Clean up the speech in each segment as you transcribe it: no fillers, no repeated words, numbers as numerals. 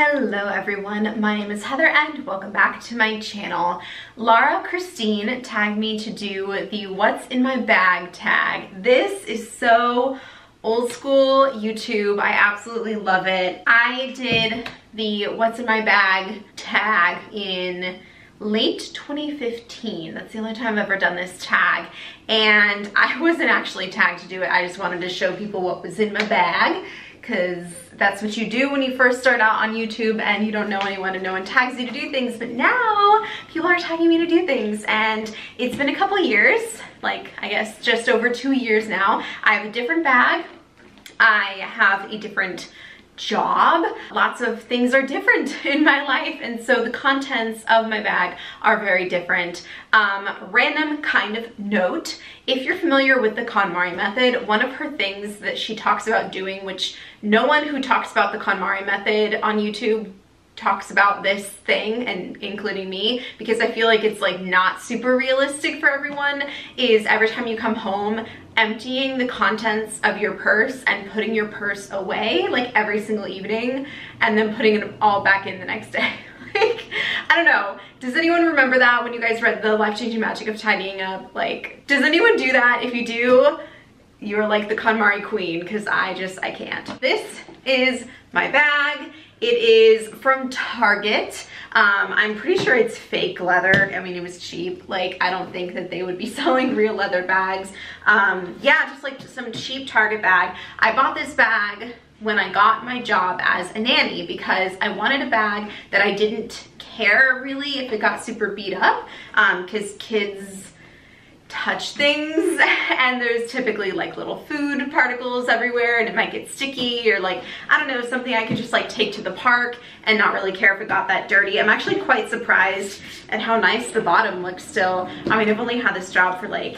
Hello everyone, my name is Heather and welcome back to my channel. Lara Christine tagged me to do the what's in my bag tag. This is so old school YouTube. I absolutely love it. I did the what's in my bag tag in late 2015. That's the only time I've ever done this tag. And I wasn't actually tagged to do it. I just wanted to show people what was in my bag, because that's what you do when you first start out on YouTube and you don't know anyone and no one tags you to do things. But now people are tagging me to do things, and it's been a couple years, like I guess just over 2 years now. I have a different bag. I have a different job. Lots of things are different in my life, and so the contents of my bag are very different. Random kind of note, if you're familiar with the KonMari method, one of her things that she talks about doing, which no one who talks about the KonMari method on YouTube talks about this thing, and including me, because I feel like it's like not super realistic for everyone, is every time you come home, emptying the contents of your purse and putting your purse away like every single evening, and then putting it all back in the next day. Like, I don't know, does anyone remember that when you guys read The Life-Changing Magic of Tidying Up? Like, does anyone do that? If you do, you're like the KonMari queen, because I can't. This is my bag. It is from Target. I'm pretty sure it's fake leather. I mean, it was cheap. Like, I don't think that they would be selling real leather bags. Yeah, just like some cheap Target bag. I bought this bag when I got my job as a nanny because I wanted a bag that I didn't care really if it got super beat up, because kids touch things and there's typically like little food particles everywhere and it might get sticky, or like, I don't know, something I could just like take to the park and not really care if it got that dirty. I'm actually quite surprised at how nice the bottom looks still. I mean, I've only had this job for like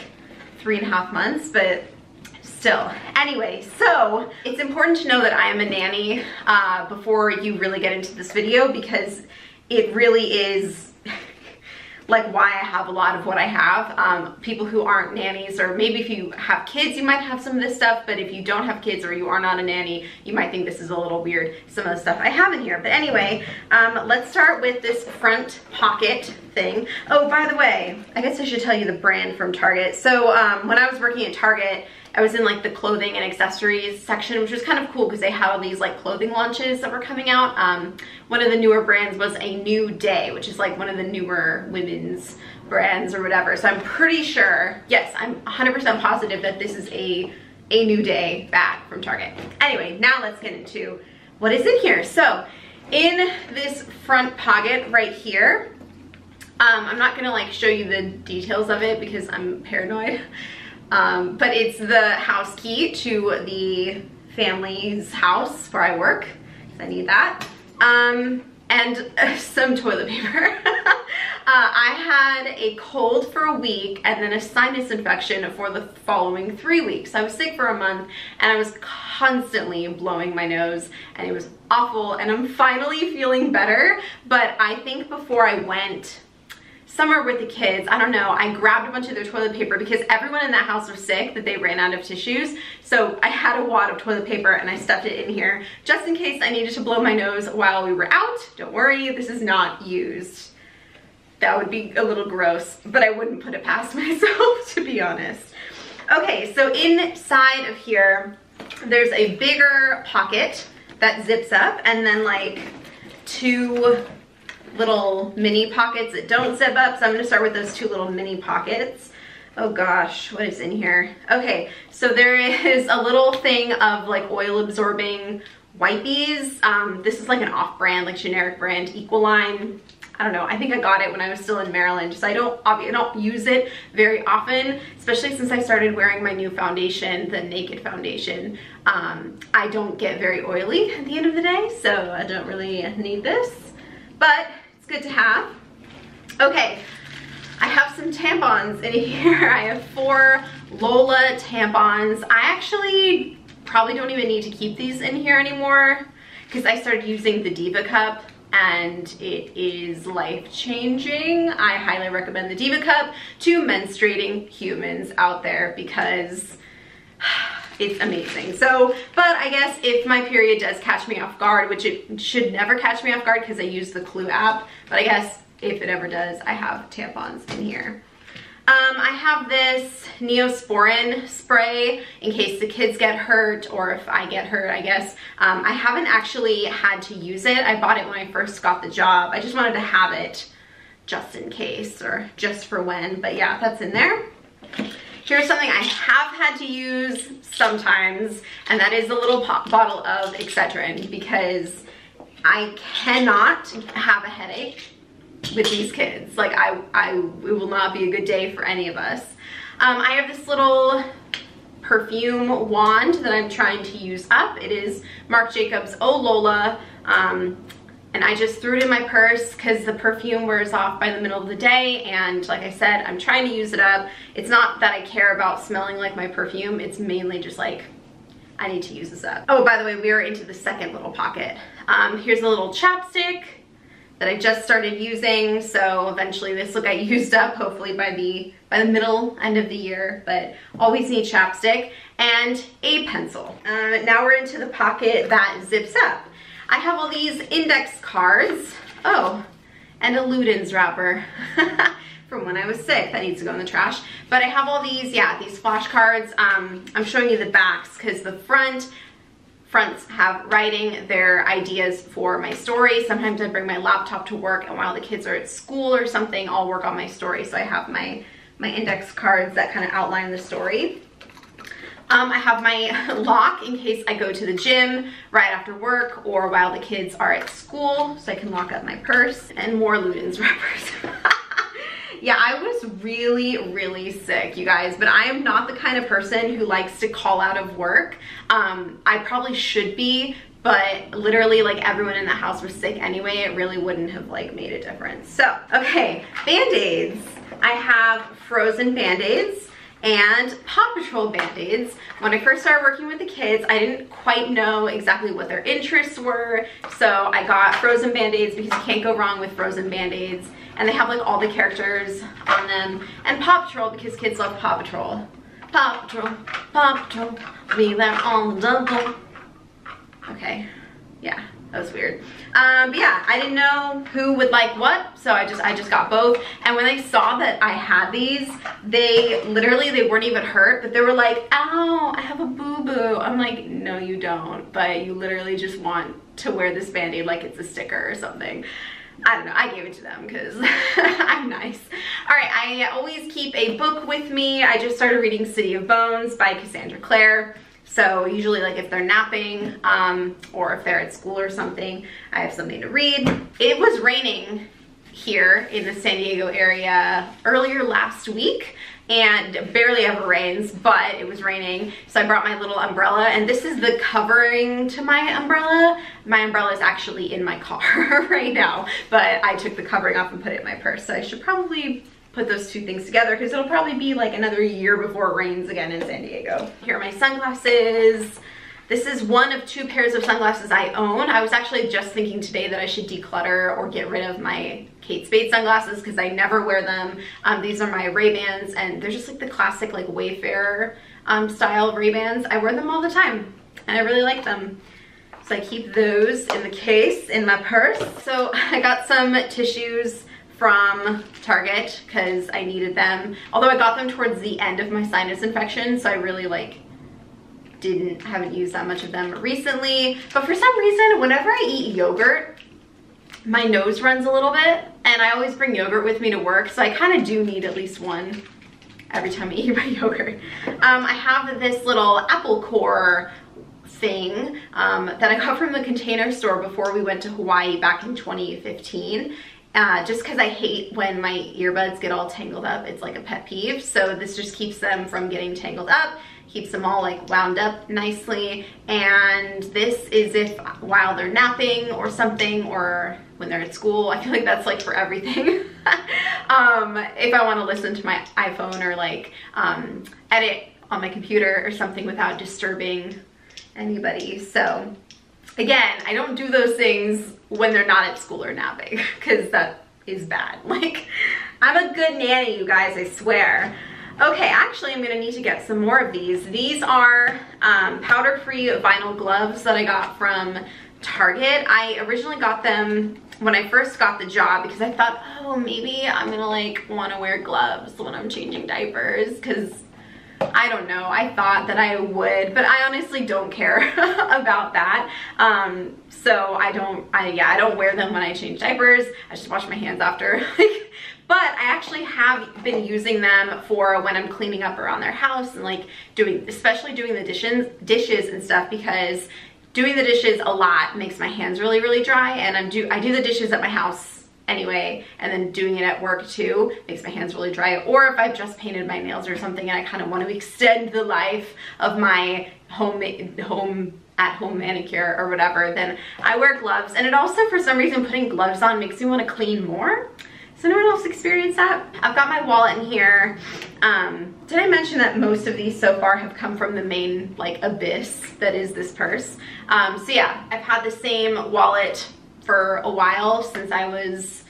3.5 months, but still. Anyway, so it's important to know that I am a nanny before you really get into this video, because it really is like why I have a lot of what I have. People who aren't nannies, or maybe if you have kids, you might have some of this stuff, but if you don't have kids or you are not a nanny, you might think this is a little weird, some of the stuff I have in here. But anyway, let's start with this front pocket thing. Oh, by the way, I guess I should tell you the brand from Target. So when I was working at Target, I was in like the clothing and accessories section, which was kind of cool because they had all these like clothing launches that were coming out. One of the newer brands was A New Day, which is like one of the newer women's brands or whatever. So I'm pretty sure, yes, I'm 100% positive that this is a New Day bag from Target. Anyway, now let's get into what is in here. So in this front pocket right here, I'm not gonna like show you the details of it because I'm paranoid. But it's the house key to the family's house where I work, because I need that, and some toilet paper. I had a cold for a week and then a sinus infection for the following 3 weeks. I was sick for a month and I was constantly blowing my nose and it was awful, and I'm finally feeling better. But I think before I went somewhere with the kids, I don't know, I grabbed a bunch of their toilet paper because everyone in that house was sick that they ran out of tissues. So I had a wad of toilet paper and I stuffed it in here just in case I needed to blow my nose while we were out. Don't worry, this is not used. That would be a little gross, but I wouldn't put it past myself, to be honest. Okay, so inside of here, there's a bigger pocket that zips up, and then like 2 little mini pockets that don't zip up. So I'm gonna start with those 2 little mini pockets. Oh gosh, what is in here? Okay, so there is a little thing of like oil absorbing wipies. This is like an off-brand, like generic brand, Equaline. I don't know, I think I got it when I was still in Maryland. Just I don't use it very often, especially since I started wearing my new foundation, the Naked foundation. I don't get very oily at the end of the day, so I don't really need this, but it's good to have. Okay, I have some tampons in here. I have 4 Lola tampons. I actually probably don't even need to keep these in here anymore because I started using the Diva Cup and it is life-changing. I highly recommend the Diva Cup to menstruating humans out there because it's amazing. So, but I guess if my period does catch me off guard, which it should never catch me off guard because I use the Clue app, but I guess if it ever does, I have tampons in here. I have this Neosporin spray in case the kids get hurt or if I get hurt, I guess. I haven't actually had to use it. I bought it when I first got the job. I just wanted to have it just in case or just for when, but yeah, that's in there. Here's something I have had to use sometimes, and that is a little bottle of Excedrin because I cannot have a headache with these kids. Like it will not be a good day for any of us. I have this little perfume wand that I'm trying to use up. It is Marc Jacobs Oh Lola, and I just threw it in my purse because the perfume wears off by the middle of the day, and like I said, I'm trying to use it up. It's not that I care about smelling like my perfume, it's mainly just like I need to use this up. Oh, by the way, we are into the second little pocket. Here's a little chapstick that I just started using, so eventually this will get used up, hopefully by the middle end of the year, but always need chapstick, and a pencil. Now we're into the pocket that zips up. I have all these index cards. Oh, and a Ludens wrapper from when I was sick that needs to go in the trash. But I have all these, yeah, these flashcards. I'm showing you the backs because the fronts have writing their ideas for my story. Sometimes I bring my laptop to work, and while the kids are at school or something, I'll work on my story. So I have my index cards that kind of outline the story. I have my lock in case I go to the gym right after work or while the kids are at school, so I can lock up my purse, and more Ludens wrappers. Yeah, I was really sick, you guys, but I am not the kind of person who likes to call out of work. I probably should be, but literally like everyone in the house was sick anyway. It really wouldn't have like made a difference. So, okay, Band-Aids. I have frozen Band-Aids and Paw Patrol Band-Aids. When I first started working with the kids, I didn't quite know exactly what their interests were, so I got frozen Band-Aids because you can't go wrong with frozen Band-Aids, and they have like all the characters on them, and Paw Patrol because kids love Paw Patrol. Paw Patrol, be there on the double. Okay, yeah, that was weird. But yeah, I didn't know who would like what, so I just got both. And when they saw that I had these, they weren't even hurt, but they were like, ow, I have a boo-boo. I'm like, no you don't, but you literally just want to wear this Band-Aid like it's a sticker or something. I don't know, I gave it to them because I'm nice. All right, I always keep a book with me. I just started reading City of Bones by Cassandra Clare. So usually like if they're napping or if they're at school or something, I have something to read. It was raining here in the San Diego area earlier last week, and barely ever rains, but it was raining. So I brought my little umbrella, and this is the covering to my umbrella. My umbrella is actually in my car right now, but I took the covering off and put it in my purse. So I should probably put those two things together because it'll probably be like another year before it rains again in San Diego. Here are my sunglasses. This is one of 2 pairs of sunglasses I own. I was actually just thinking today that I should declutter or get rid of my Kate Spade sunglasses because I never wear them. These are my Ray-Bans, and they're just like the classic like Wayfarer style Ray-Bans. I wear them all the time and I really like them. So I keep those in the case in my purse. So I got some tissues from Target because I needed them. Although I got them towards the end of my sinus infection, so I really like haven't used that much of them recently. But for some reason, whenever I eat yogurt, my nose runs a little bit, and I always bring yogurt with me to work, so I kind of do need at least one every time I eat my yogurt. I have this little apple core thing that I got from the Container Store before we went to Hawaii back in 2015. Just because I hate when my earbuds get all tangled up. It's like a pet peeve. So this just keeps them from getting tangled up, keeps them all like wound up nicely. And this is if while they're napping or something, or when they're at school. I feel like that's like for everything. If I want to listen to my iPhone or like edit on my computer or something without disturbing anybody. So again, I don't do those things when they're not at school or napping because that is bad. Like, I'm a good nanny, you guys, I swear. Okay, actually I'm gonna need to get some more of these. These are powder-free vinyl gloves that I got from Target. I originally got them when I first got the job because I thought, oh, maybe I'm gonna like wanna wear gloves when I'm changing diapers, because I don't know, I thought that I would, but I honestly don't care about that. So I don't wear them when I change diapers. I just wash my hands after. But I actually have been using them for when I'm cleaning up around their house and like especially doing the dishes and stuff, because doing the dishes a lot makes my hands really, really dry, and I do the dishes at my house anyway, and then doing it at work too makes my hands really dry. Or if I've just painted my nails or something and I kind of want to extend the life of my at-home manicure or whatever, then I wear gloves. And it also, for some reason, putting gloves on makes me want to clean more. Has anyone else experienced that? I've got my wallet in here. Did I mention that most of these so far have come from the main like abyss that is this purse? So yeah, I've had the same wallet for a while, since I was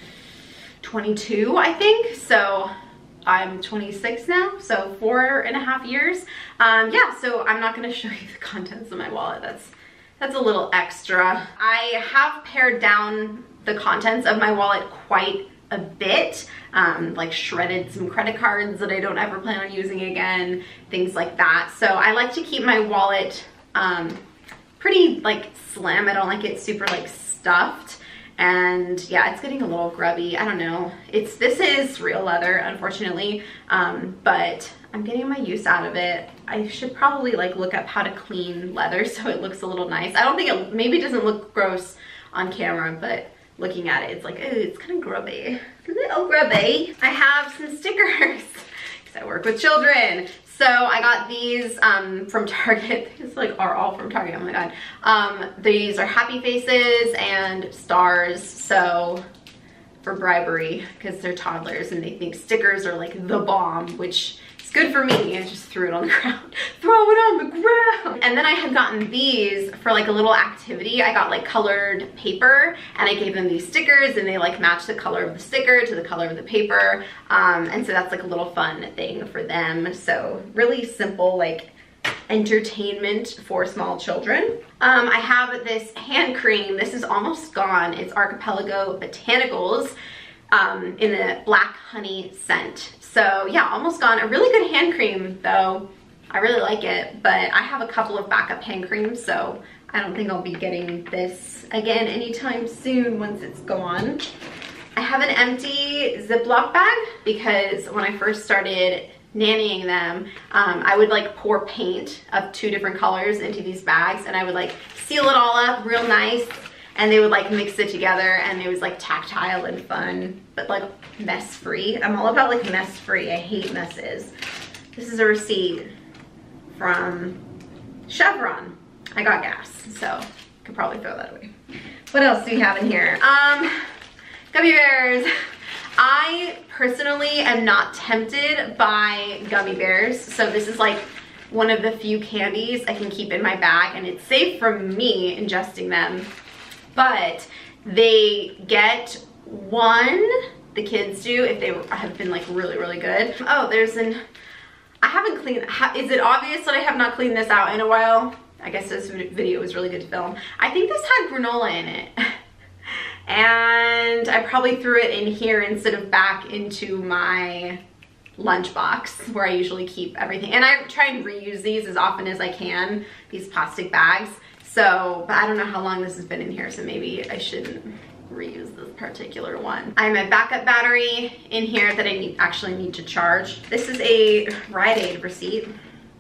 22, I think. So I'm 26 now, so 4.5 years. Yeah, so I'm not gonna show you the contents of my wallet. That's a little extra. I have pared down the contents of my wallet quite a bit, like shredded some credit cards that I don't ever plan on using again, things like that. So I like to keep my wallet pretty like slim. I don't like it super like stuffed. And yeah, it's getting a little grubby. I don't know. This is real leather, unfortunately, but I'm getting my use out of it. I should probably like look up how to clean leather so it looks a little nice. I don't think it maybe doesn't look gross on camera, but looking at it, it's like, ooh, it's kind of grubby. It's a little grubby. I have some stickers because I work with children. So I got these from Target. These like are all from Target, oh my god. These are happy faces and stars, so for bribery, because they're toddlers and they think stickers are like the bomb, which is good for me. I just threw it on the ground. Throw it on the ground. And then I had gotten these for like a little activity. I got like colored paper and I gave them these stickers, and they like match the color of the sticker to the color of the paper. And so that's like a little fun thing for them. So really simple like entertainment for small children. I have this hand cream. This is almost gone. It's Archipelago Botanicals in a black honey scent. So yeah, almost gone. A really good hand cream though. I really like it, but I have a couple of backup hand creams, so I don't think I'll be getting this again anytime soon once it's gone. I have an empty Ziploc bag because when I first started nannying them, I would like pour paint of 2 different colors into these bags, and I would like seal it all up real nice, and they would like mix it together, and it was like tactile and fun, but like mess free. I'm all about like mess free. I hate messes. This is a receipt from Chevron. I got gas, so I could probably throw that away. What else do we have in here? Gummy bears. I personally am not tempted by gummy bears, so this is like one of the few candies I can keep in my bag, and it's safe from me ingesting them, but they get one, the kids do, if they have been like really, really good. Oh, I haven't cleaned, is it obvious that I have not cleaned this out in a while? I guess this video was really good to film. I think this had granola in it. And I probably threw it in here instead of back into my lunchbox where I usually keep everything. And I try and reuse these as often as I can, these plastic bags. So, but I don't know how long this has been in here, so maybe I shouldn't reuse this particular one. I have my backup battery in here that I actually need to charge. This is a Rite Aid receipt,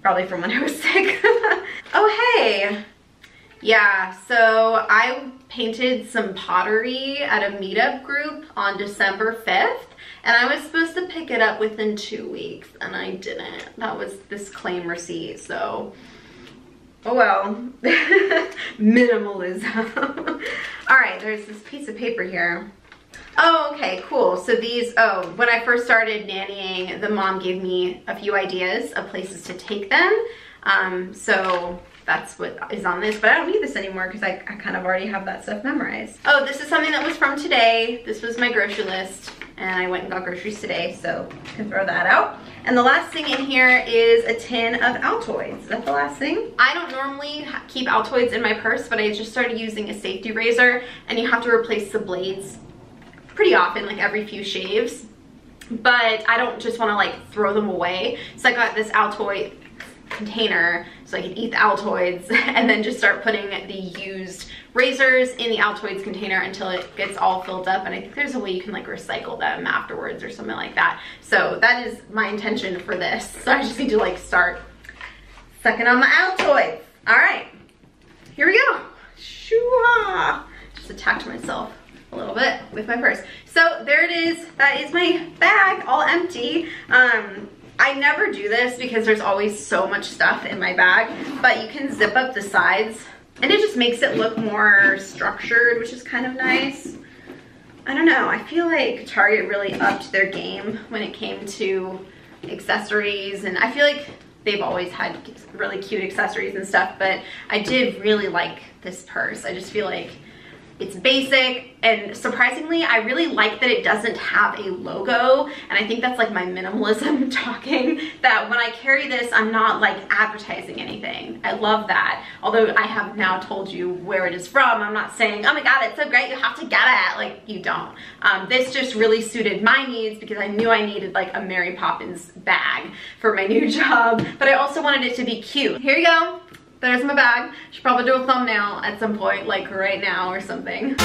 probably from when I was sick. Oh, hey. Yeah, so I painted some pottery at a meetup group on December 5th, and I was supposed to pick it up within 2 weeks, and I didn't. That was this claim receipt, so oh well. Minimalism. All right, there's this piece of paper here. Oh, okay, cool. So these, when I first started nannying, the mom gave me a few ideas of places to take them. So that's what is on this, but I don't need this anymore because I kind of already have that stuff memorized. Oh, this is something that was from today. This was my grocery list, and I went and got groceries today, so I can throw that out. And the last thing in here is a tin of Altoids. Is that the last thing? I don't normally keep Altoids in my purse, but I just started using a safety razor, and you have to replace the blades pretty often, like every few shaves. But I don't just want to like throw them away. So I got this Altoid container so I can eat the Altoids and then just start putting the used razors in the Altoids container until it gets all filled up. And I think there's a way you can like recycle them afterwards or something like that. So that is my intention for this. So I just need to like start sucking on my Altoids. All right, here we go. Shoo-ah. Just attacked myself a little bit with my purse. So there it is. That is my bag, all empty. I never do this because there's always so much stuff in my bag, but you can zip up the sides and it just makes it look more structured, which is kind of nice. I don't know, I feel like Target really upped their game when it came to accessories, and I feel like they've always had really cute accessories and stuff, but I did really like this purse. I just feel like it's basic, and surprisingly, I really like that it doesn't have a logo, and I think that's like my minimalism talking, that when I carry this, I'm not like advertising anything. I love that. Although I have now told you where it is from, I'm not saying, oh my god, it's so great, you have to get it. Like, you don't. This just really suited my needs because I knew I needed like a Mary Poppins bag for my new job, but I also wanted it to be cute. Here you go. There's my bag. Should probably do a thumbnail at some point, like right now or something.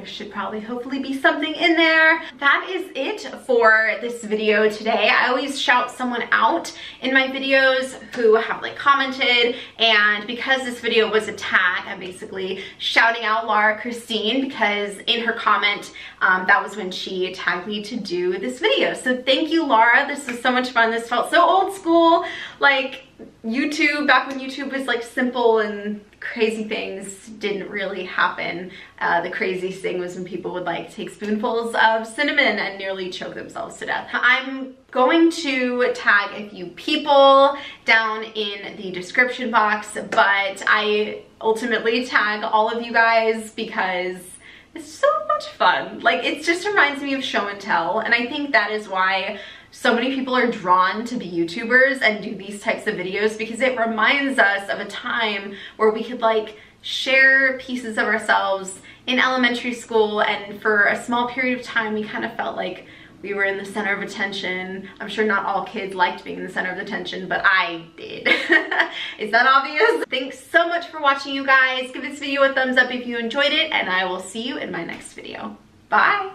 Should probably hopefully be something in there. That is it for this video today. I always shout someone out in my videos who have like commented, and because this video was a tag, I'm basically shouting out Lara Christine because in her comment that was when she tagged me to do this video. So thank you, Lara. This was so much fun. This felt so old school, like YouTube, back when YouTube was like simple and crazy things didn't really happen. The craziest thing was when people would like take spoonfuls of cinnamon and nearly choke themselves to death. I'm going to tag a few people down in the description box, but I ultimately tag all of you guys because it's so much fun. Like, it just reminds me of show and tell, and I think that is why so many people are drawn to be YouTubers and do these types of videos, because it reminds us of a time where we could like share pieces of ourselves in elementary school, and for a small period of time we kind of felt like we were in the center of attention. I'm sure not all kids liked being in the center of attention, but I did. Is that obvious? Thanks so much for watching, you guys. Give this video a thumbs up if you enjoyed it, and I will see you in my next video. Bye!